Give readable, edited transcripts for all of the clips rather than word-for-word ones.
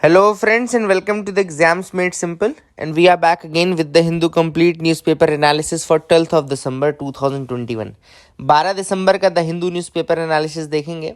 Hello, friends, and welcome to the Exams Made Simple. And we are back again with the Hindu Complete Newspaper Analysis for 12th of December 2021. 12 दिसंबर का the Hindu newspaper analysis देखेंगे।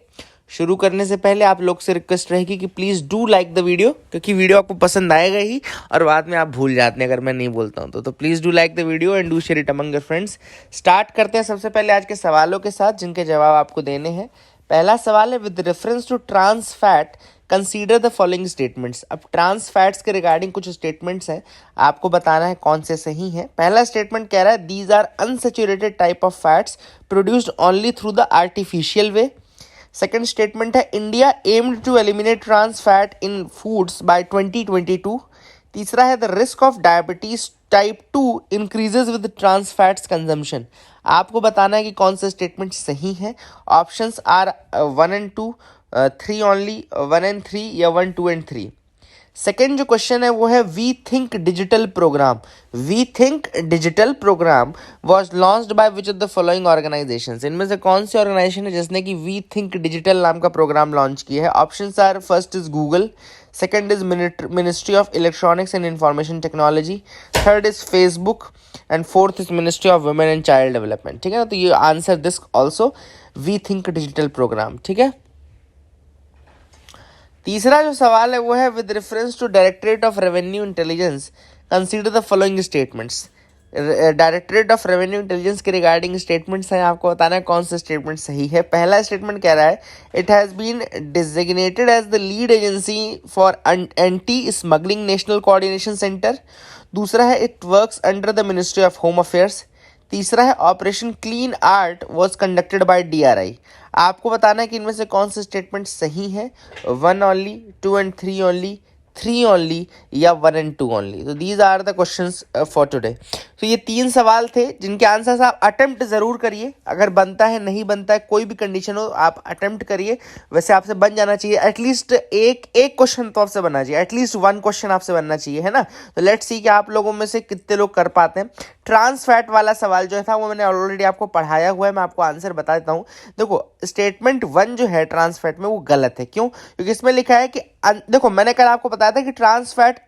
शुरू करने से पहले आप लोग से रिक्वेस्ट रहेगी कि please do like the video, क्योंकि वीडियो आपको पसंद आएगा ही और बाद में आप भूल जाते हैं अगर मैं नहीं बोलता हूँ तो please do like the video and do share it among your friends. Start करते हैं सबसे पहले आज के सवालों के साथ, जिनके जवाब आपको देने हैं। पहला सवाल है, with reference to trans fat consider the following statements. अब ट्रांस फैट्स के रिगार्डिंग कुछ स्टेटमेंट्स हैं, आपको बताना है कौन से सही हैं। पहला स्टेटमेंट कह रहा है, these are unsaturated type of fats produced only through the artificial way. Second statement है, India aimed to eliminate trans fat in foods by 2022। तीसरा है, the risk of diabetes type 2 increases with trans fats consumption. आपको बताना है कि कौन से statement सही हैं। Options are 1 and 2, 3 only, 1 and 3 या 1, 2 and 3। सेकेंड जो क्वेश्चन है वो है, we think digital programme. We think digital programme was launched by which of the following organisations. इनमें से कौन सी ऑर्गेनाइजेशन है जिसने कि वी थिंक डिजिटल नाम का प्रोग्राम लॉन्च किया है। Options are, first is Google, second is ministry of electronics and information technology, third is Facebook and fourth is ministry of women and child development. ठीक है ना, तो ये answer this also we think digital programme. ठीक है, तीसरा जो सवाल है वो है, with reference to directorate of revenue intelligence consider the following statements. Directorate of revenue intelligence के रिगार्डिंग स्टेटमेंट्स हैं, आपको बताना है कौन सा स्टेटमेंट सही है। पहला स्टेटमेंट कह रहा है, it has been designated as the lead agency for anti smuggling national coordination centre. दूसरा है, it works under the ministry of home affairs. तीसरा है, operation clean art was conducted by DRI। आपको बताना है कि इनमें से कौन से स्टेटमेंट सही है। 1 ओनली, 2 and 3 ओनली, 3 ओनली या 1 and 2 ओनली। तो these are the questions for today. तो ये 3 सवाल थे जिनके आंसर्स आप अटेम्प्ट ज़रूर करिए। अगर बनता है, नहीं बनता है, कोई भी कंडीशन हो, आप अटेम्प्ट करिए। वैसे आपसे बन जाना चाहिए एटलीस्ट एक क्वेश्चन तो आपसे बनना चाहिए, एटलीस्ट 1 क्वेश्चन आपसे बनना चाहिए, है ना। तो लेट्स सी कि आप लोगों में से कितने लोग कर पाते हैं। ट्रांस फैट वाला सवाल जो था वो मैंने ऑलरेडी आपको पढ़ाया हुआ है, मैं आपको आंसर बता देता हूँ। देखो, स्टेटमेंट 1 जो है ट्रांस फैट में वो गलत है। क्यों? क्योंकि इसमें लिखा है कि देखो, मैंने कल आपको बताया था कि ट्रांस फैट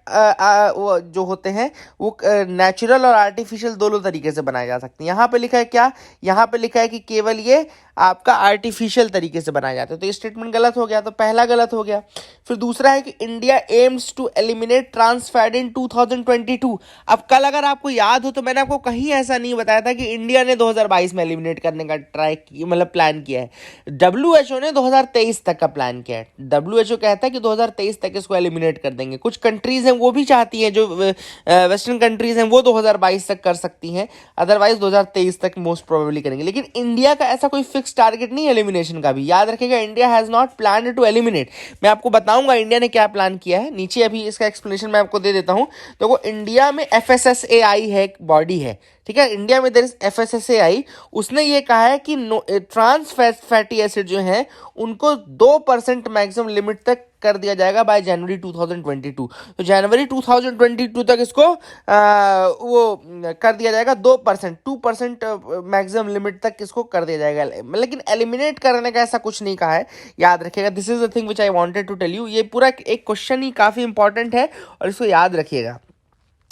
वो जो होते हैं वो नेचुरल और आर्टिफिशियल दोनों तरीके से बनाए जा सकते हैं। यहाँ पे लिखा है क्या? यहाँ पे लिखा है कि केवल ये आपका आर्टिफिशियल तरीके से बनाए जाते हैं, तो ये स्टेटमेंट गलत हो गया। तो पहला गलत हो गया। फिर दूसरा है कि India aims to eliminate trans fat in 2022। अब कल अगर आपको याद हो तो मैंने आपको कहीं ऐसा नहीं बताया था कि इंडिया ने 2022 में एलिमिनेट करने का प्लान किया है। WHO ने 2023 तक का प्लान किया है। WHO कहता है कि 2023 तक इसको एलिमिनेट कर देंगे। कुछ कंट्रीज हैं वो भी चाहती हैं, जो वेस्टर्न कंट्रीज हैं वो 2022 तक कर सकती हैं, अदरवाइज 2023 तक मोस्ट प्रोबेबली करेंगे। लेकिन इंडिया का ऐसा कोई फिक्स टारगेट नहीं है एलिमिनेशन का भी, याद रखिएगा। India has not plan to eliminate. मैं आपको बताऊंगा इंडिया ने क्या प्लान किया है, नीचे अभी इसका एक्सप्लेनेशन मैं आपको दे देता हूं। देखो, इंडिया में FSSAI है, एक बॉडी है, ठीक है। इंडिया में देयर इज FSSAI। उसने ये कहा है कि ट्रांस फैटी एसिड जो है उनको 2% मैक्सिमम लिमिट तक कर दिया जाएगा बाय जनवरी 2022। तो जनवरी 2022 तक इसको वो कर दिया जाएगा 2% मैक्सिमम लिमिट तक इसको कर दिया जाएगा। लेकिन एलिमिनेट करने का ऐसा कुछ नहीं कहा है, याद रखिएगा। This is the thing which I wanted to tell you. ये पूरा एक क्वेश्चन ही काफ़ी इंपॉर्टेंट है और इसको याद रखिएगा,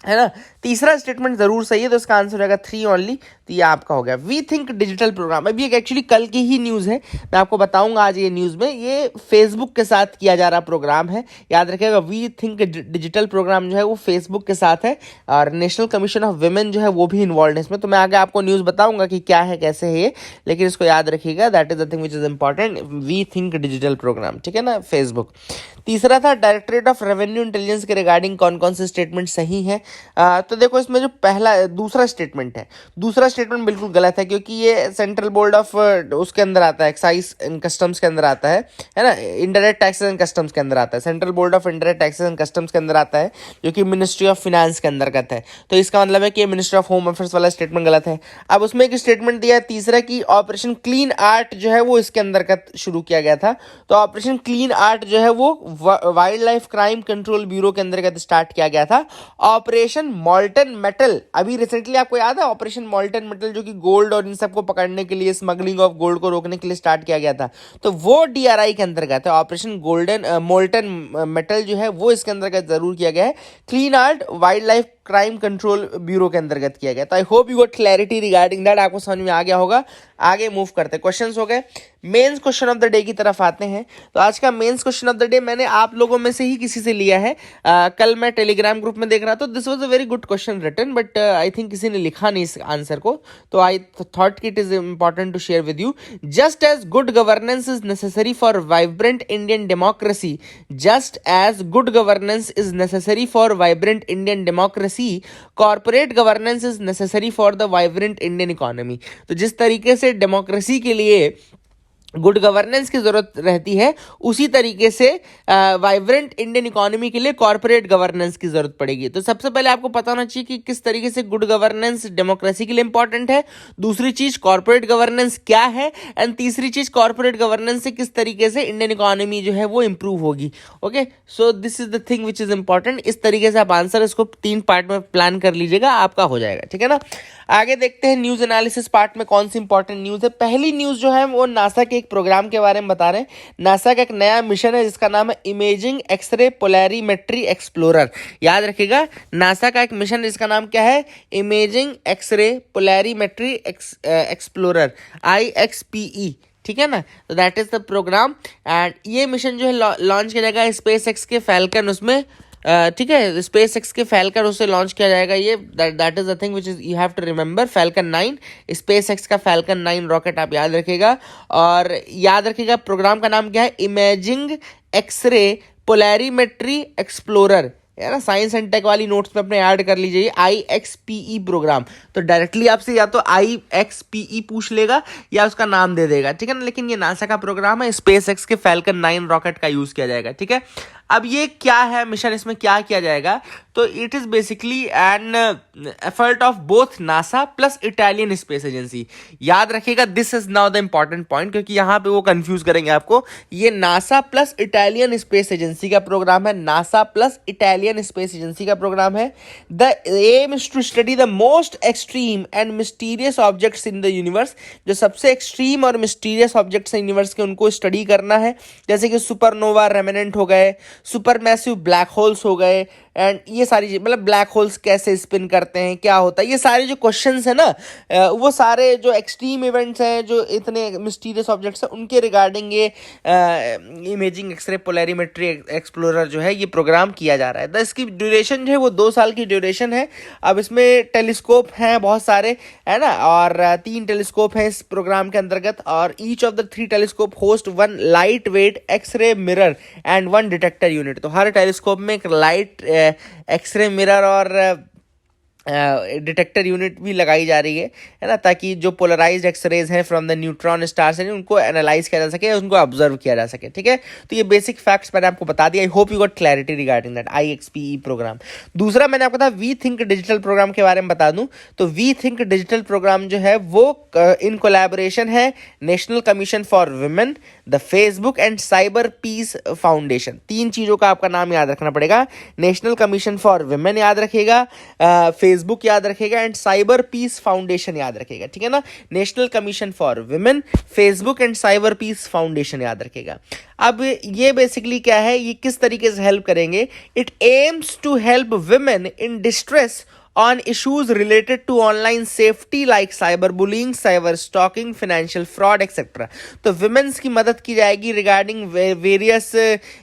है ना। तीसरा स्टेटमेंट जरूर सही है, तो इसका आंसर रहेगा 3 ओनली। तो ये आपका हो गया वी थिंक डिजिटल प्रोग्राम। अभी एक एक्चुअली कल की ही न्यूज़ है, मैं आपको बताऊंगा आज ये न्यूज़ में। ये फेसबुक के साथ किया जा रहा प्रोग्राम है, याद रखिएगा। वी थिंक डिजिटल प्रोग्राम जो है वो फेसबुक के साथ है और नेशनल कमीशन ऑफ वुमेन जो है वो भी इन्वॉल्व है इसमें। तो मैं आगे आपको न्यूज़ बताऊंगा कि क्या है, कैसे है ये, लेकिन इसको याद रखिएगा। That is the thing which is important, we think digital programme, ठीक है ना, फेसबुक। तीसरा था, डायरेक्टरेट ऑफ रेवेन्यू इंटेलिजेंस के रिगार्डिंग कौन कौन से स्टेटमेंट सही हैं। तो देखो, इसमें जो दूसरा स्टेटमेंट है, दूसरा स्टेटमेंट बिल्कुल गलत है, क्योंकि ये सेंट्रल बोर्ड ऑफ उसके अंदर आता है, एक्साइज एंड कस्टम्स के अंदर आता है ना, इंडायरेक्ट टैक्सेस एंड कस्टम्स के अंदर आता है। Central board of indirect taxes and customs के अंदर आता है, जो कि मिनिस्ट्री ऑफ फिनेंस के अंतर्गत है। तो इसका मतलब है कि मिनिस्ट्री ऑफ होम अफेयर्स वाला स्टेटमेंट गलत है। अब उसमें एक स्टेटमेंट दिया है तीसरा की ऑपरेशन क्लीन आर्ट जो है वो इसके अंतर्गत शुरू किया गया था। तो ऑपरेशन क्लीन आर्ट जो है वो wild life crime control bureau के अंतर्गत स्टार्ट किया गया था। ऑपरेशन मॉल्टन मेटल, अभी रिसेंटली आपको याद है ऑपरेशन मॉल्टन मेटल, जो कि गोल्ड और इन सबको पकड़ने के लिए, स्मगलिंग ऑफ गोल्ड को रोकने के लिए स्टार्ट किया गया था, तो वो डीआरआई के अंतर्गत है। ऑपरेशन मोल्टन मेटल जो है वो इसके अंतर्गत जरूर किया गया है। Clean art wild life crime control bureau के अंतर्गत किया गया। तो I hope you got clarity regarding that, आपको समझ में आ गया होगा। आगे मूव करते हैं, क्वेश्चंस हो गए। Mains question of the day की तरफ आते हैं। तो आज का mains question of the day मैंने आप लोगों में से ही किसी से लिया है। कल मैं टेलीग्राम ग्रुप में देख रहा था, this was a very good question written, but I think किसी ने लिखा नहीं इस आंसर को, तो I thought it is important to share with you. Just as good governance is necessary for vibrant Indian democracy, just as good governance is necessary for vibrant Indian democracy, corporate governance is necessary for the vibrant Indian economy. तो जिस तरीके से democracy के लिए good governance की जरूरत रहती है, उसी तरीके से वाइब्रेंट इंडियन इकोनॉमी के लिए कॉर्पोरेट गवर्नेंस की जरूरत पड़ेगी। तो सबसे पहले आपको पता होना चाहिए कि किस तरीके से गुड गवर्नेंस डेमोक्रेसी के लिए इंपॉर्टेंट है, दूसरी चीज कॉर्पोरेट गवर्नेंस क्या है, एंड तीसरी चीज कॉर्पोरेट गवर्नेंस से किस तरीके से इंडियन इकोनॉमी जो है वो इंप्रूव होगी। Okay, so this is the thing which is important. इस तरीके से आप आंसर इसको 3 पार्ट में प्लान कर लीजिएगा, आपका हो जाएगा, ठीक है ना। आगे देखते हैं न्यूज एनालिसिस पार्ट में कौन सी इंपॉर्टेंट न्यूज है। पहली न्यूज जो है वो नासा के एक प्रोग्राम के बारे में बता रहे हैं। नासा का एक नया मिशन है जिसका नाम है इमेजिंग एक्सरे पोलैरिमेट्री एक्सप्लोरर। याद रखिएगा, नासा का एक मिशन है जिसका नाम क्या है, imaging x ray polarimetry explorer, IXPE, ठीक है ना। तो that is the programme, and ये मिशन जो है लॉन्च किया जाएगा स्पेस एक्स के फैल्कन उसमें, ठीक है, स्पेस एक्स के फैल्कन उससे लॉन्च किया जाएगा। ये that is the thing which is you have to remember, Falcon 9, SpaceX का फैल्कन 9 रॉकेट आप याद रखिएगा। और याद रखिएगा प्रोग्राम का नाम क्या है, इमेजिंग एक्सरे पोलैरिमेट्री एक्सप्लोरर, है ना। साइंस एंड टेक वाली नोट्स में अपने ऐड कर लीजिए IXPE प्रोग्राम। तो डायरेक्टली आपसे या तो IXPE पूछ लेगा या उसका नाम दे देगा, ठीक है ना। लेकिन ये नासा का प्रोग्राम है, स्पेस एक्स के फैल्कन 9 रॉकेट का यूज किया जाएगा, ठीक है। अब ये क्या है मिशन, इसमें क्या किया जाएगा, तो it is basically an effort of both NASA plus Italian space agency. याद रखिएगा, this is now the important point, क्योंकि यहाँ पे वो कंफ्यूज करेंगे आपको। ये NASA plus Italian space agency का प्रोग्राम है, NASA plus Italian space agency का प्रोग्राम है। The aim is to study the most extreme and mysterious objects in the universe. जो सबसे एक्सट्रीम और मिस्टीरियस ऑब्जेक्ट्स यूनिवर्स के, उनको स्टडी करना है, जैसे कि सुपरनोवा रेमिनेंट हो गए, सुपर मैसिव ब्लैक होल्स हो गए, एंड ये सारी चीज, मतलब ब्लैक होल्स कैसे स्पिन करते हैं, क्या होता है, ये सारे जो क्वेश्चंस है ना, वो सारे जो एक्सट्रीम इवेंट्स हैं, जो इतने मिस्टीरियस ऑब्जेक्ट्स हैं, उनके रिगार्डिंग ये इमेजिंग एक्सरे पोलैरिमेट्री एक्सप्लोरर जो है ये प्रोग्राम किया जा रहा है। इसकी ड्यूरेशन जो है वो 2 साल की ड्यूरेशन है। अब इसमें टेलीस्कोप हैं बहुत सारे, है ना, और 3 टेलीस्कोप हैं इस प्रोग्राम के अंतर्गत, और each of the 3 telescope host 1 light weight X-ray mirror and 1 detector unit. तो हर टेलीस्कोप में एक लाइट एक्सरे मिरर और डिटेक्टर यूनिट भी लगाई जा रही है ना, ताकि जो पोलराइज्ड एक्सरेज हैं फ्रॉम द न्यूट्रॉन स्टार्स हैं उनको एनालाइज किया जा सके, उनको ऑब्जर्व किया जा सके, ठीक है। तो ये बेसिक फैक्ट्स मैंने आपको बता दिया। I hope you got clarity regarding that IXPE programme. दूसरा मैंने आपको कहा वी थिंक डिजिटल प्रोग्राम के बारे में बता दूं, तो वी थिंक डिजिटल प्रोग्राम जो है वो इन कोलैबोरेशन है national commission for women, the Facebook and cyber peace foundation. 3 चीजों का आपका नाम याद रखना पड़ेगा, नेशनल कमीशन फॉर वुमेन याद रखिएगा, फेसबुक याद रखेगा, एंड साइबर पीस फाउंडेशन याद रखेगा, ठीक है ना। National commission for women, Facebook and cyber peace foundation याद रखेगा। अब ये बेसिकली क्या है, ये किस तरीके से हेल्प करेंगे, it aims to help women in distress on issues related to online safety like cyberbullying, cyber stalking, financial fraud etc. तो women's की मदद की जाएगी regarding various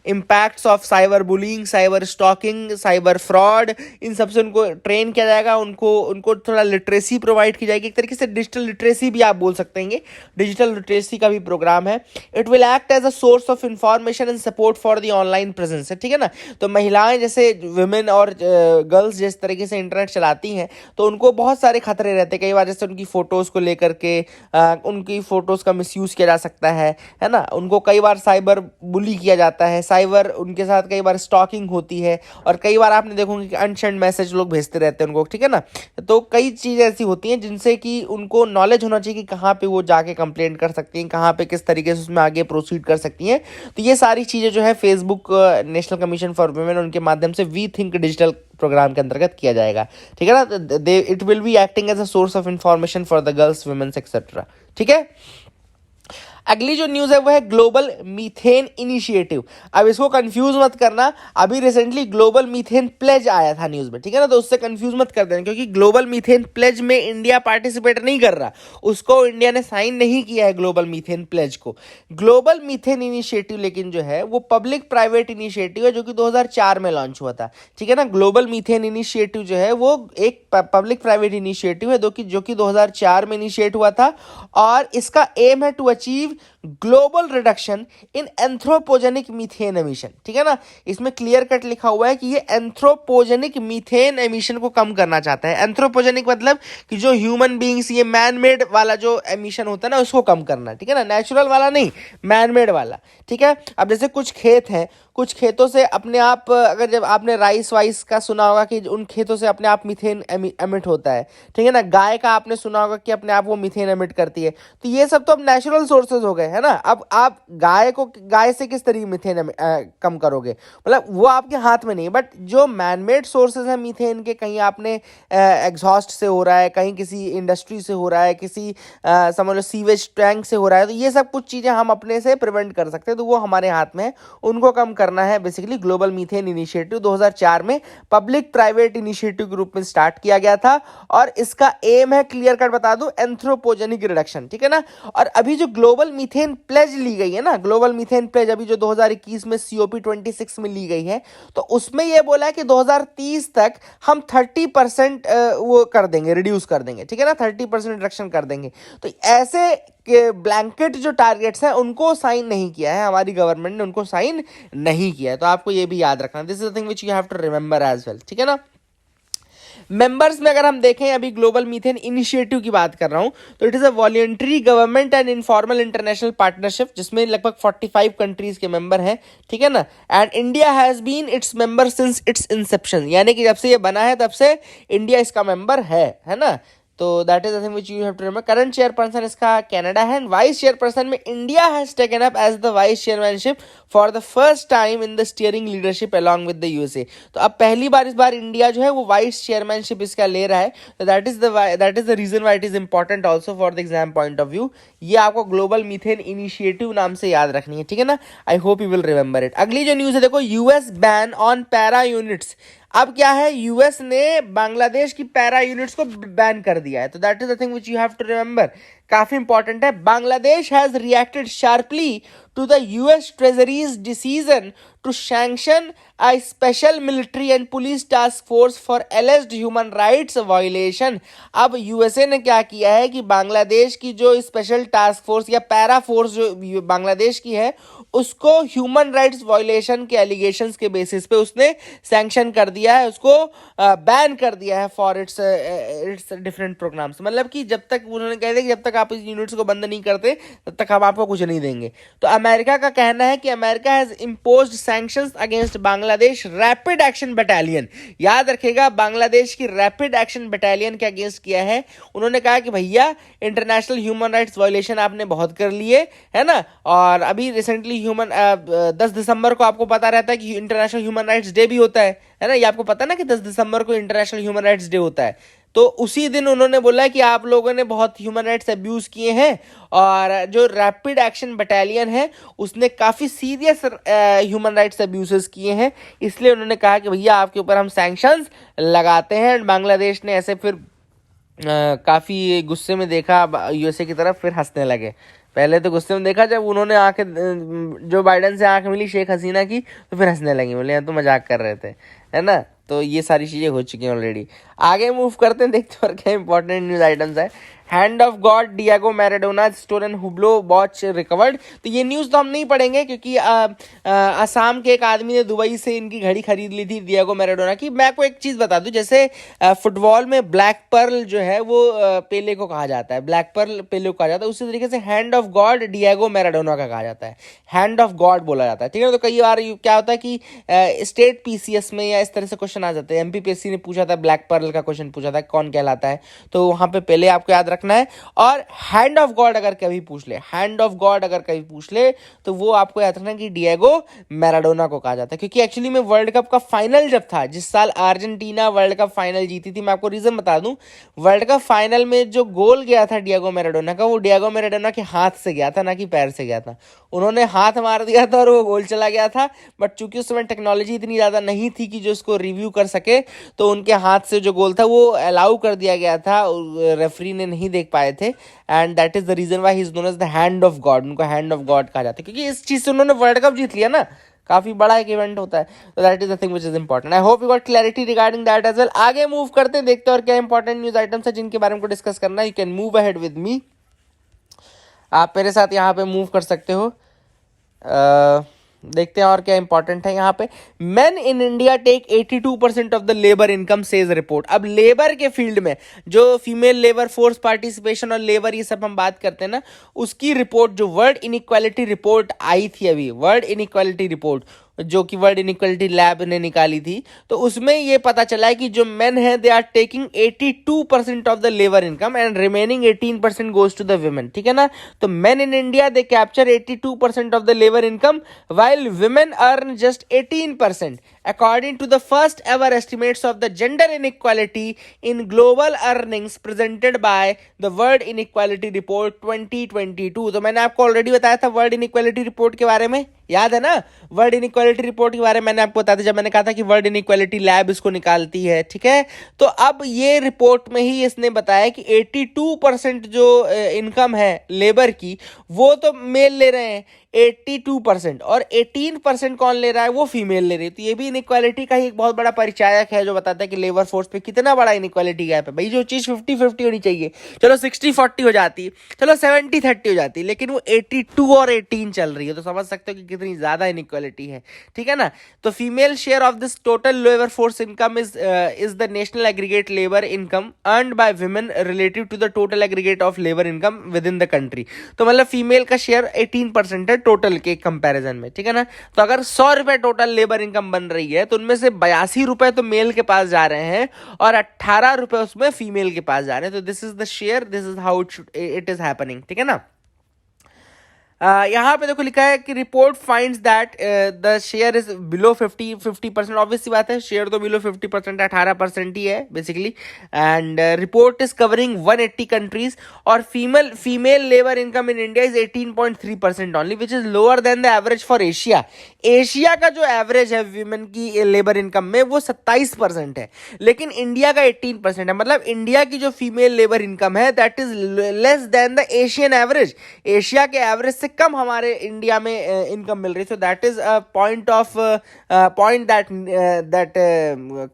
impacts of cyberbullying, cyber stalking, cyber fraud, इन सबसे उनको train किया जाएगा, उनको थोड़ा लिटरेसी प्रोवाइड की जाएगी, एक तरीके से डिजिटल लिटरेसी भी आप बोल सकते हैं, डिजिटल लिटरेसी का भी प्रोग्राम है। It will act as a source of information and support for the online presence है, ठीक है ना। तो महिलाएं जैसे वुमेन और गर्ल्स जिस तरीके से इंटरनेट चलाती हैं तो उनको बहुत सारे खतरे रहते हैं। कई बार जैसे उनकी फ़ोटोज़ को लेकर के उनकी फ़ोटोज़ का मिसयूज़ किया जा सकता है ना। उनको कई बार साइबर बुली किया जाता है, साइबर उनके साथ कई बार स्टॉकिंग होती है, और कई बार आपने देखोगे कि अनसेंड मैसेज लोग भेजते रहते हैं उनको, ठीक है ना। तो कई चीज़ें ऐसी होती हैं जिनसे कि उनको नॉलेज होना चाहिए कि कहाँ पे वो जाके कंप्लेंट कर सकती हैं, कहाँ पे किस तरीके से उसमें आगे प्रोसीड कर सकती हैं। तो ये सारी चीज़ें जो है Facebook national commission for women उनके माध्यम से वी थिंक डिजिटल प्रोग्राम के अंतर्गत किया जाएगा, ठीक है ना। They it will be acting as a source of information for the girls, womens etcetera, ठीक है। अगली जो न्यूज़ है वो है ग्लोबल मीथेन इनिशिएटिव। अब इसको कंफ्यूज मत करना, अभी रिसेंटली ग्लोबल मीथेन प्लेज आया था न्यूज़ में, ठीक है ना। तो उससे कंफ्यूज मत कर देना, क्योंकि ग्लोबल मीथेन प्लेज में इंडिया पार्टिसिपेट नहीं कर रहा, उसको इंडिया ने साइन नहीं किया है ग्लोबल मीथेन प्लेज को। ग्लोबल मीथेन इनिशिएटिव लेकिन जो है वो पब्लिक प्राइवेट इनिशिएटिव है जो कि 2004 में लॉन्च हुआ था, ठीक है ना। ग्लोबल मीथेन इनिशिएटिव जो है वो एक पब्लिक प्राइवेट इनिशिएटिव है जो कि 2004 में इनिशिएट हुआ था, और इसका एम है to achieve global reduction in anthropogenic methane emission, ठीक है ना। इसमें क्लियर कट लिखा हुआ है कि ये एंथ्रोपोजेनिक मीथेन एमिशन को कम करना चाहता है। एंथ्रोपोजेनिक मतलब कि जो ह्यूमन बीइंग्स, ये मैन मेड वाला जो एमिशन होता है ना, उसको कम करना, ठीक है ना। नेचुरल वाला नहीं, मैन मेड वाला, ठीक है। अब जैसे कुछ खेत हैं, कुछ खेतों से अपने आप, अगर जब आपने राइस वाइस का सुना होगा कि उन खेतों से अपने आप मीथेन एमिट होता है, ठीक है ना। गाय का आपने सुना होगा कि अपने आप वो मीथेन एमिट करती है। तो ये सब तो अब नेचुरल सोर्सेज हो गए, है ना। अब आप गाय से किस तरीके मीथेन कम करोगे, मतलब वो आपके हाथ में नहीं है। बट जो मैनमेड सोर्सेज हैं मीथेन के, कहीं आपने एग्जॉस्ट से हो रहा है, कहीं किसी इंडस्ट्री से हो रहा है, किसी समझ लो सीवेज टैंक से हो रहा है, तो ये सब कुछ चीज़ें हम अपने से प्रिवेंट कर सकते हैं, तो वो हमारे हाथ में है, उनको कम करना है। बेसिकली ग्लोबल मीथेन इनिशिएटिव 2004 में पब्लिक प्राइवेट इनिशिएटिव के रूप में स्टार्ट किया गया था, और इसका एम है, क्लियर कट बता दूं, एंथ्रोपोजेनिक रिडक्शन, ठीक है ना। और अभी जो ग्लोबल मीथेन प्लेज ली गई है ना, ग्लोबल मीथेन प्लेज अभी जो 2021 में COP26 में ली गई है, तो उसमें यह बोला है कि 2030 तक हम 30% वो कर देंगे, रिड्यूस कर देंगे, ठीक है ना, 30% रिडक्शन कर देंगे। तो ऐसे के ब्लैंकेट जो टारगेट्स हैं उनको साइन नहीं किया है हमारी गवर्नमेंट ने, उनको साइन नहीं किया है। तो आपको ये भी याद रखना, this is the thing which you have to remember as well, ठीक है ना। मेंबर्स में अगर हम देखें, अभी ग्लोबल मीथेन इनिशिएटिव की बात कर रहा हूं, तो it is a voluntary government and informal international partnership, जिसमें लगभग 45 कंट्रीज के मेंबर हैं, ठीक है ना। And India has been its member since its inception, यानी कि जब से ये बना है तब से इंडिया इसका मेंबर है ना। तो that is the thing which you have to remember. Current chairperson इसका कनाडा है, एंड वाइस चेयरपर्सन में India has taken up as the vice chairmanship for the first time in the steering leadership along with the USA. तो अब पहली बार इस बार India जो है वो वाइस चेयरमैनशिप इसका ले रहा है। तो that is the reason why it is important also for the exam point of view. ये आपको ग्लोबल मीथेन इनिशिएटिव नाम से याद रखनी है, ठीक है ना। आई hope you will remember it. अगली जो न्यूज है देखो, US ban on para units. अब क्या है, यूएस ने बांग्लादेश की पैरा यूनिट्स को बैन कर दिया है। तो that is the thing which you have to remember, काफी इंपॉर्टेंट है। Bangladesh has reacted sharply to the US treasury's decision to sanction a special military and police task force for alleged human rights violation। अब USA ने क्या किया है कि बांग्लादेश की जो स्पेशल टास्क फोर्स या पैरा फोर्स जो बांग्लादेश की है, उसको ह्यूमन राइट्स वायलेशन के एलिगेशंस के बेसिस पे उसने सैंक्शन कर दिया है, उसको बैन कर दिया है फॉर इट्स डिफरेंट प्रोग्राम्स। मतलब कि जब तक उन्होंने कह दिया कि जब तक आप इस यूनिट्स को बंद नहीं करते तब तक हम आपको कुछ नहीं देंगे। तो अमेरिका का कहना है कि America has imposed sanctions against Bangladesh rapid action battalion. याद रखेगा, बांग्लादेश की रैपिड एक्शन बटालियन के अगेंस्ट किया है। उन्होंने कहा कि भैया इंटरनेशनल ह्यूमन राइट्स वायलेशन आपने बहुत कर लिए, है ना। और अभी रिसेंटली 10 दिसंबर को आपको पता रहता है कि इंटरनेशनल ह्यूमन राइट्स डे भी होता है ना। ये आपको पता ना कि 10 दिसंबर को इंटरनेशनल ह्यूमन राइट्स डे होता है। तो उसी दिन उन्होंने बोला कि आप लोगों ने बहुत ह्यूमन राइट्स अब्यूज किए हैं, और जो रैपिड एक्शन बटालियन है उसने काफ़ी सीरियस ह्यूमन राइट्स अब्यूजेस किए हैं। इसलिए उन्होंने कहा कि भैया आपके ऊपर हम सैंक्शंस लगाते हैं। बांग्लादेश ने ऐसे फिर काफ़ी गुस्से में देखा यूएसए की तरफ, फिर हंसने लगे। पहले तो गुस्से में देखा, जब उन्होंने जो बाइडन से आंख मिली शेख हसीना की, तो फिर हंसने लगी, बोले तो मजाक कर रहे थे, है ना। तो ये सारी चीज़ें हो चुकी हैं ऑलरेडी। आगे मूव करते हैं, देखते हैं और क्या इंपॉर्टेंट न्यूज़ आइटम्स है। Hand of God Diego Maradona stolen Hublot watch recovered. तो ये न्यूज़ तो हम नहीं पढ़ेंगे क्योंकि असम के एक आदमी ने दुबई से इनकी घड़ी खरीद ली थी डिएगो मैराडोना की। मैं आपको एक चीज़ बता दूं, जैसे फुटबॉल में ब्लैक पर्ल जो है वो पेले को कहा जाता है, ब्लैक पर्ल पेले को कहा जाता है, उसी तरीके से hand of God Diego Maradona का कहा जाता है, हैंड ऑफ गॉड बोला जाता है, ठीक है। तो कई बार क्या होता है कि स्टेट पीसीएस में या इस तरह से क्वेश्चन आ जाते हैं। एमपीपीएससी ने पूछा था, ब्लैक पर्ल का क्वेश्चन पूछा था कौन कहलाता है, तो वहां पे पहले आपको याद रखना है। और हैंड ऑफ गॉड अगर कभी पूछ ले, हैंड ऑफ गॉड अगर कभी पूछ ले तो वो आपको याद रखना कि डिएगो मैराडोना को कहा जाता है। क्योंकि एक्चुअली में वर्ल्ड कप का फाइनल जब था, जिस साल अर्जेंटीना वर्ल्ड कप फाइनल जीती थी, मैं आपको रीजन बता दूं, वर्ल्ड कप फाइनल में जो गोल गया था डिएगो मैराडोना का, वो डिएगो मैराडोना के हाथ से गया था, ना कि पैर से गया था। उन्होंने हाथ मार दिया था और वो गोल चला गया था, बट चूंकि उस समय टेक्नोलॉजी इतनी ज़्यादा नहीं थी कि जो उसको रिव्यू कर सके, तो उनके हाथ से जो गोल था वो अलाउ कर दिया गया था, रेफरी ने नहीं देख पाए थे, and that is the reason why he is known as the hand of God. उनको हैंड ऑफ गॉड कहा जाता है क्योंकि इस चीज़ से उन्होंने वर्ल्ड कप जीत लिया ना, काफी बड़ा एक इवेंट होता है। तो that is the thing which is important. I hope you got clarity regarding that as well. आगे मूव करते हैं, देखते हैं और क्या इंपॉर्टेंट न्यूज आइटम्स है जिनके बारे में डिस्कस करना है। You can move ahead with me, आप मेरे साथ यहाँ पे मूव कर सकते हो। देखते हैं और क्या इंपॉर्टेंट है यहाँ पे। Men in India take 82% of the labour income says report. अब लेबर के फील्ड में जो फीमेल लेबर फोर्स पार्टिसिपेशन और लेबर ये सब हम बात करते हैं ना, उसकी रिपोर्ट जो वर्ल्ड इनइक्वालिटी रिपोर्ट आई थी अभी, वर्ल्ड इनइक्वालिटी रिपोर्ट जो कि वर्ल्ड इनइक्वालिटी लैब ने निकाली थी, तो उसमें ये पता चला है कि जो मेन है they are taking 82% of the labour income and remaining 18% goes to the women, ठीक है ना। तो men in India they capture 82% of the labour income while women earn just 18% according to the first ever estimates of the gender inequality in global earnings presented by the World Inequality Report 2022। तो मैंने आपको already बताया था world inequality report के बारे में, याद है ना। वर्ल्ड इनइक्वालिटी रिपोर्ट के बारे में मैंने आपको बताया था जब मैंने कहा था कि वर्ल्ड इनइक्वालिटी लैब इसको निकालती है, ठीक है। तो अब ये रिपोर्ट में ही इसने बताया कि 82% जो इनकम है लेबर की वो तो मेल ले रहे हैं 82%, और 18% कौन ले रहा है, वो फीमेल ले रही है। तो ये भी इनइक्वालिटी का ही एक बहुत बड़ा परिचायक है जो बताता है कि लेबर फोर्स पे कितना बड़ा इनइक्वालिटी गैप है। भाई जो चीज 50-50 होनी चाहिए, चलो 60-40 हो जाती, चलो 70-30 हो जाती, लेकिन वो 82 और 18 चल रही है, तो समझ सकते हो कि कितनी ज्यादा इनइक्वालिटी है, ठीक है ना। तो female share of this total labour force income is the national aggregate labour income earned by women relative to the total aggregate of labour income within the country. तो मतलब फीमेल का share 18% है total के comparison में, ठीक है ना। तो अगर 100 रुपए टोटल लेबर इनकम बन रही है तो उनमें से 82 रुपए तो मेल के पास जा रहे हैं और 18 रुपए उसमें फीमेल के पास जा रहे हैं। तो this is the share, this is how it is happening, ठीक है ना। यहाँ पे देखो लिखा है कि report finds that the share is below 50%। Obviously बात है, शेयर तो बिलो 50% 18% ही है basically. And report is covering 180 countries और female labour income in India is 18.3% only, which is lower than the average for Asia. Asia का जो average है women की लेबर इनकम में वो 27% है, लेकिन इंडिया का 18% है। मतलब इंडिया की जो फीमेल लेबर इनकम है that is less than the Asian average, Asia के एवरेज से कम हमारे इंडिया में इनकम मिल रही है। सो that is a point that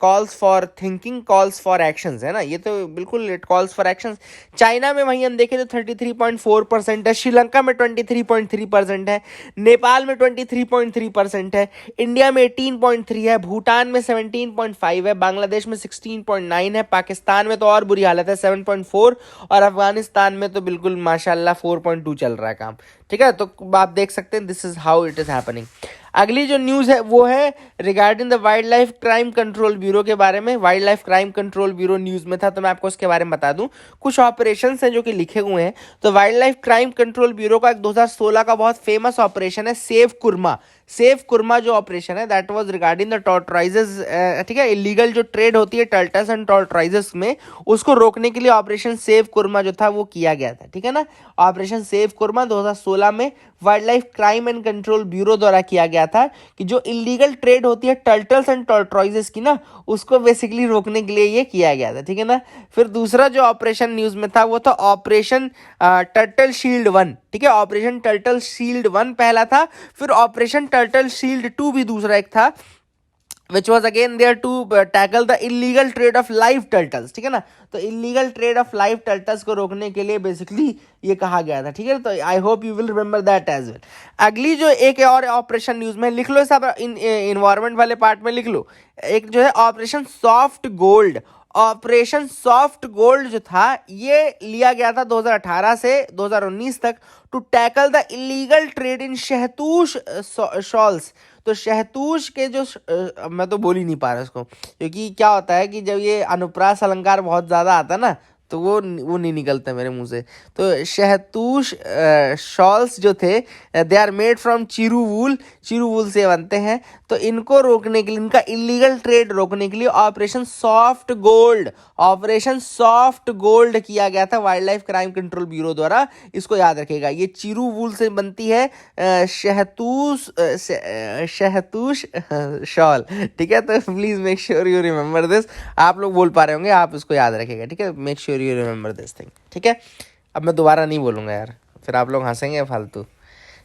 calls for thinking, calls for actions, है ना। ये तो बिल्कुल it calls for actions. China में वहीं हम देखें तो 33.4% है, श्रीलंका में 23.3% है, नेपाल में 23.3% है, इंडिया में 18.3 है, भूटान में 17.5 है, बांग्लादेश में 16.9 है, पाकिस्तान में तो और बुरी हालत है 7.4, और अफगानिस्तान में तो बिल्कुल माशाल्लाह 4.2 चल रहा है काम, ठीक है। तो आप देख सकते हैं this is how it is happening. अगली जो न्यूज़ है वो है regarding the wild life crime control bureau के बारे में। Wild life crime control bureau news में था तो मैं आपको उसके बारे में बता दूं। कुछ ऑपरेशंस हैं जो कि लिखे हुए हैं। तो wild life crime control bureau का एक 2016 का बहुत फेमस ऑपरेशन है सेव कुरमा। सेव कुरमा जो ऑपरेशन है दैट वाज रिगार्डिंग द टॉर्टोराइजेस, ठीक है, इलीगल जो ट्रेड होती है टर्टल्स एंड टॉर्टोराइजेस में, उसको रोकने के लिए ऑपरेशन सेव कुरमा जो था वो किया गया था, ठीक है ना। ऑपरेशन सेव कुरमा 2016 में wild life crime and control bureau द्वारा किया गया था कि जो इलीगल ट्रेड होती है टर्टल्स एंड टॉर्टोराइजेस की ना, उसको बेसिकली रोकने के लिए ये किया गया था, ठीक है ना। फिर दूसरा जो ऑपरेशन न्यूज में था वो था ऑपरेशन टर्टल शील्ड 1, ठीक है। ऑपरेशन टर्टल शील्ड 1 पहला था, फिर ऑपरेशन टर्टल शील्ड 2 भी दूसरा एक था। Which was again there to tackle the illegal trade of live turtles, ठीक है ना। तो illegal trade of live turtles को रोकने के लिए बेसिकली ये कहा गया था, ठीक है। तो I hope you will remember that as well. अगली जो एक और ऑपरेशन न्यूज में लिख लो सब, इन्वायरमेंट वाले पार्ट में लिख लो, एक जो है operation soft gold. Operation soft gold जो था ये लिया गया था 2018 से 2019 तक to tackle the illegal trade in shahtoosh shawls. तो शहतूश के जो मैं तो बोल ही नहीं पा रहा इसको, क्योंकि क्या होता है कि जब ये अनुप्रास अलंकार बहुत ज़्यादा आता है ना तो वो नहीं निकलते मेरे मुंह से। तो शहतूश शॉल्स जो थे दे आर मेड फ्रॉम चिरू वूल से बनते हैं। तो इनको रोकने के लिए, इनका इलीगल ट्रेड रोकने के लिए ऑपरेशन सॉफ्ट गोल्ड किया गया था wild life crime control bureau द्वारा। इसको याद रखिएगा, ये चिरू वूल से बनती है शहतूश शॉल, ठीक है। तो please make sure you remember this. आप लोग बोल पा रहे होंगे, आप इसको याद रखिएगा, ठीक है। Make sure you remember this thing, ठीक है। अब मैं दोबारा नहीं बोलूंगा यार, फिर आप लोग हंसेंगे फालतू।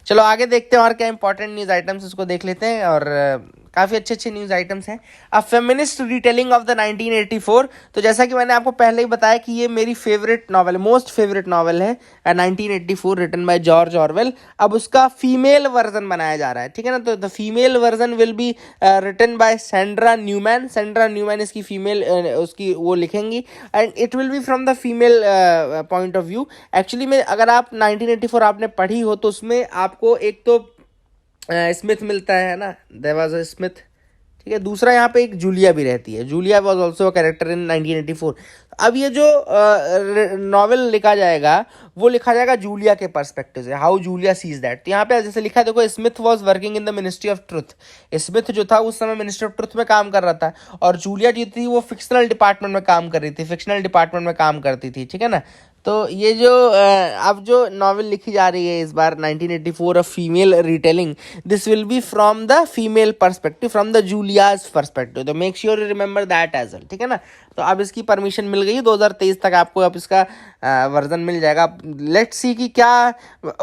चलो आगे देखते हैं और क्या इंपॉर्टेंट न्यूज़ आइटम्स उसको देख लेते हैं। और काफ़ी अच्छे न्यूज़ आइटम्स हैं। A feminist retelling of the 1984। तो जैसा कि मैंने आपको पहले ही बताया कि ये मेरी favourite novel, most favourite novel है 1984 रिटन बाय जॉर्ज ऑरवेल। अब उसका फीमेल वर्जन बनाया जा रहा है, ठीक है ना। तो the female version will be written by Sandra Newman इसकी फीमेल उसकी वो लिखेंगी, and it will be from the female point of view. Actually में अगर आप 1984 आपने पढ़ी हो तो उसमें आपको एक तो स्मिथ मिलता है ना, देयर वाज अ स्मिथ, ठीक है। दूसरा यहाँ पे एक जूलिया भी रहती है, Julia was also a character in 1984। अब ये जो नॉवेल लिखा जाएगा वो लिखा जाएगा जूलिया के पर्सपेक्टिव से, हाउ जूलिया सीज दैट। तो यहाँ पे जैसे लिखा है, देखो, Smith was working in the ministry of truth. Smith जो था उस समय मिनिस्ट्री ऑफ ट्रुथ में काम कर रहा था, और जूलिया जो थी वो फिक्शनल डिपार्टमेंट में काम कर रही थी, फिक्शनल डिपार्टमेंट में काम करती थी, ठीक है ना। तो ये जो अब जो नॉवेल लिखी जा रही है इस बार 1984 of female retelling, this will be from the female perspective, from the Julia's perspective. तो make sure you remember that as well, ठीक है ना। तो अब इसकी परमिशन मिल गई 2023 तक आपको, अब इसका वर्जन मिल जाएगा। लेट्स सी कि क्या,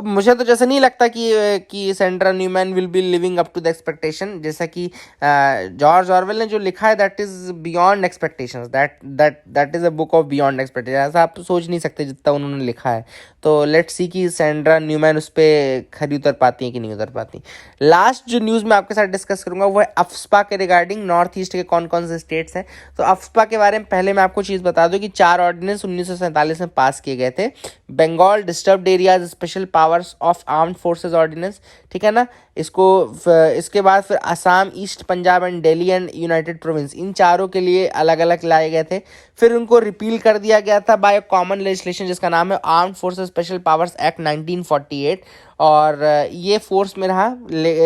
मुझे तो जैसे नहीं लगता कि Sandra Newman will be living up to the expectation. जैसा कि जॉर्ज ऑरवेल ने जो लिखा है that is beyond expectations, that is a book of beyond expectation. ऐसा आप सोच नहीं सकते जितना उन्होंने लिखा है। तो लेट्स सी कि सेंड्रा न्यूमैन उस पर खरी उतर पाती है कि नहीं उतर पाती। लास्ट जो न्यूज़ मैं आपके साथ डिस्कस करूंगा वो है अफ्स्पा के रिगार्डिंग। नॉर्थ ईस्ट के कौन कौन से स्टेट्स हैं। तो अफ्स्पा के बारे में पहले मैं आपको चीज़ बता दूं कि 4 ऑर्डिनेंस 1947 में पास किए गए थे। Bengal disturbed areas special powers of armed forces ordinance, ठीक है ना। इसके बाद फिर Assam, east Punjab and Delhi and united provinces, इन चारों के लिए अलग अलग लाए गए थे। फिर उनको रिपील कर दिया गया था बाय कॉमन लेजिस्लेशन जिसका नाम है armed forces special powers act 1948। और ये फोर्स में रहा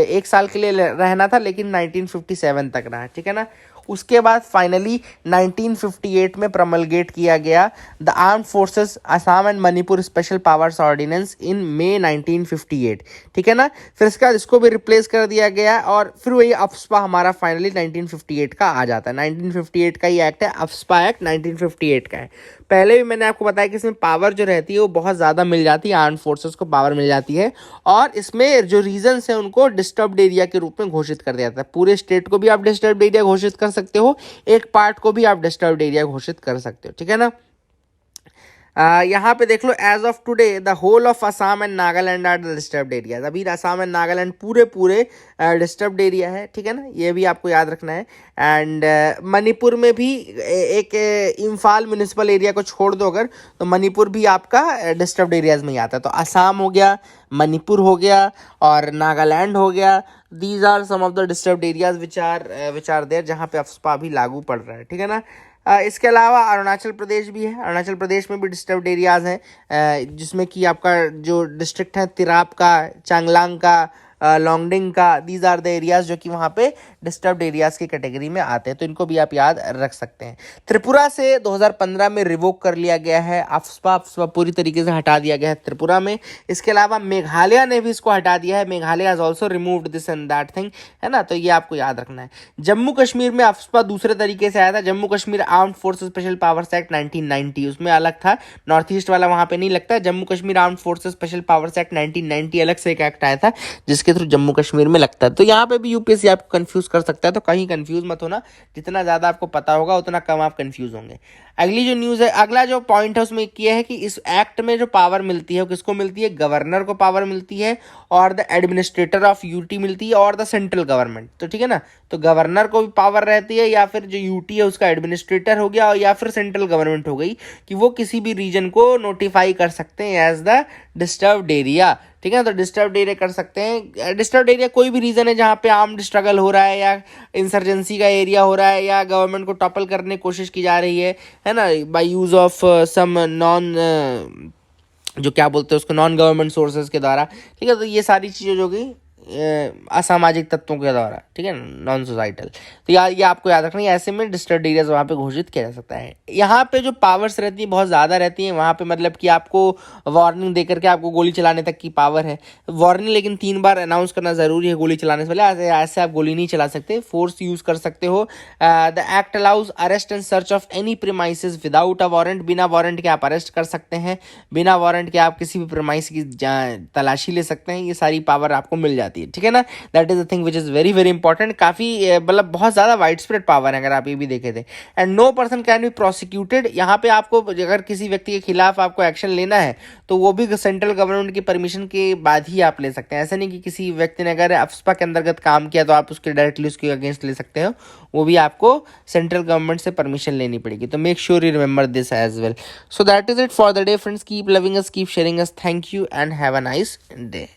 1 साल के लिए रहना था, लेकिन 1957 तक रहा, ठीक है ना। उसके बाद फाइनली 1958 में प्रमलगेट किया गया the arm forces Assam and Manipur special powers ordinance in May 1958, ठीक है ना। फिर इसका इसको भी रिप्लेस कर दिया गया, और फिर वही अफ्स्पा हमारा फाइनली 1958 का आ जाता है। 1958 का ही एक्ट है, अफ्स्पा एक्ट 1958 का है। पहले भी मैंने आपको बताया कि इसमें पावर जो रहती है वो बहुत ज़्यादा मिल जाती है, आर्म फोर्सेस को पावर मिल जाती है, और इसमें जो रीजन्स हैं उनको डिस्टर्ब्ड एरिया के रूप में घोषित कर दिया जाता है। पूरे स्टेट को भी आप डिस्टर्ब्ड एरिया घोषित कर सकते हो, एक पार्ट को भी आप डिस्टर्ब्ड एरिया घोषित कर सकते हो, ठीक है ना। यहाँ पे देख लो, as of today the whole of Assam and Nagaland are the disturbed areas. अभी असम एंड नागालैंड पूरे डिस्टर्ब्ड एरिया है, ठीक है ना। ये भी आपको याद रखना है। एंड मणिपुर में भी एक इम्फाल म्यूनिसिपल एरिया को छोड़ दो अगर, तो मणिपुर भी आपका डिस्टर्ब्ड एरियाज में ही आता है। तो असम हो गया, मणिपुर हो गया, और नागालैंड हो गया। These are some of the disturbed areas which are there, जहाँ पे अफ्स्पा भी लागू पड़ रहा है, ठीक है ना। इसके अलावा अरुणाचल प्रदेश भी है। अरुणाचल प्रदेश में भी डिस्टर्ब्ड एरियाज़ हैं, जिसमें कि आपका जो डिस्ट्रिक्ट है तिराप का, चांगलांग का, लॉन्गडिंग का, दीज आर द एरियाज जो कि वहाँ पे डिस्टर्ब्ड एरियाज की कैटेगरी में आते हैं। तो इनको भी आप याद रख सकते हैं। त्रिपुरा से 2015 में रिवोक कर लिया गया है अफ्स्पा पूरी तरीके से हटा दिया गया है त्रिपुरा में। इसके अलावा मेघालय ने भी इसको हटा दिया है, Meghalaya has also removed this and that thing, है ना। तो ये आपको याद रखना है। जम्मू कश्मीर में अफ्स्पा दूसरे तरीके से आया था, Jammu Kashmir armed forces special powers act 1990, उसमें अलग था। नॉर्थ ईस्ट वाला वहाँ पे नहीं लगता। Jammu Kashmir armed forces special powers act 1990 अलग से एक एक्ट आया था, जिसके जिसके थ्रू जम्मू कश्मीर में लगता है। तो यहाँ पे भी यूपीएससी आपको कंफ्यूज कर सकता है, तो कहीं कंफ्यूज मत होना, जितना ज़्यादा आपको पता होगा उतना कम आप कंफ्यूज होंगे। अगली जो न्यूज़ है, अगला जो पॉइंट है उसमें किया है कि इस एक्ट में जो पावर मिलती है वो किसको मिलती है, गवर्नर को पावर मिलती है और द एडमिनिस्ट्रेटर ऑफ यूटी मिलती है और द सेंट्रल गवर्नमेंट। तो ठीक है ना, तो गवर्नर को भी पावर रहती है, या फिर जो यूटी है उसका एडमिनिस्ट्रेटर हो गया, और या फिर सेंट्रल गवर्नमेंट हो गई, कि वो किसी भी रीजन को नोटिफाई कर सकते हैं एज द डिस्टर्ब्ड एरिया। ठीक है, तो डिस्टर्ब्ड एरिया कर सकते हैं। डिस्टर्ब्ड एरिया कोई भी रीजन है जहाँ पे आर्म्ड स्ट्रगल हो रहा है, या इंसर्जेंसी का एरिया हो रहा है, या गवर्नमेंट को टॉपल करने की कोशिश की जा रही है ना, by use of some non जो क्या बोलते हैं उसको, नॉन गवर्नमेंट सोर्सेज के द्वारा। ठीक है, तो ये सारी चीज़ें जो कि असामाजिक तत्वों के द्वारा, ठीक है, नॉन सोसाइटल। तो ये आपको याद रखना है, ऐसे में डिस्टर्ब्ड एरियाज वहाँ पे घोषित किया जा सकता है। यहाँ पे जो पावर्स रहती है बहुत ज़्यादा रहती हैं वहाँ पे, मतलब कि आपको वार्निंग दे करके आपको गोली चलाने तक की पावर है। वार्निंग लेकिन 3 बार अनाउंस करना ज़रूरी है गोली चलाने से पहले, ऐसे आप गोली नहीं चला सकते, फोर्स यूज़ कर सकते हो। The act allows arrest and search of any premises without a warrant, बिना वारंट के आप अरेस्ट कर सकते हैं, बिना वारंट के आप किसी भी प्रीमाइस की तलाशी ले सकते हैं, ये सारी पावर आपको मिल जाती है। ठीक है ना, that is the thing which is very very important. काफ़ी मतलब बहुत ज़्यादा वाइड स्प्रेड पावर है अगर आप ये भी देखे थे। And no person can be prosecuted, यहाँ पे आपको अगर किसी व्यक्ति के खिलाफ आपको एक्शन लेना है तो वो भी सेंट्रल गवर्नमेंट की परमिशन के बाद ही आप ले सकते हैं। ऐसा नहीं कि किसी व्यक्ति ने अगर अफ्स्पा के अंतर्गत काम किया तो आप उसके डायरेक्टली उसके अगेंस्ट ले सकते हो, वो भी आपको सेंट्रल गवर्नमेंट से परमिशन लेनी पड़ेगी। तो make sure you remember this as well. So that is it for the day friends, keep loving us, keep sharing us, thank you and have a nice day.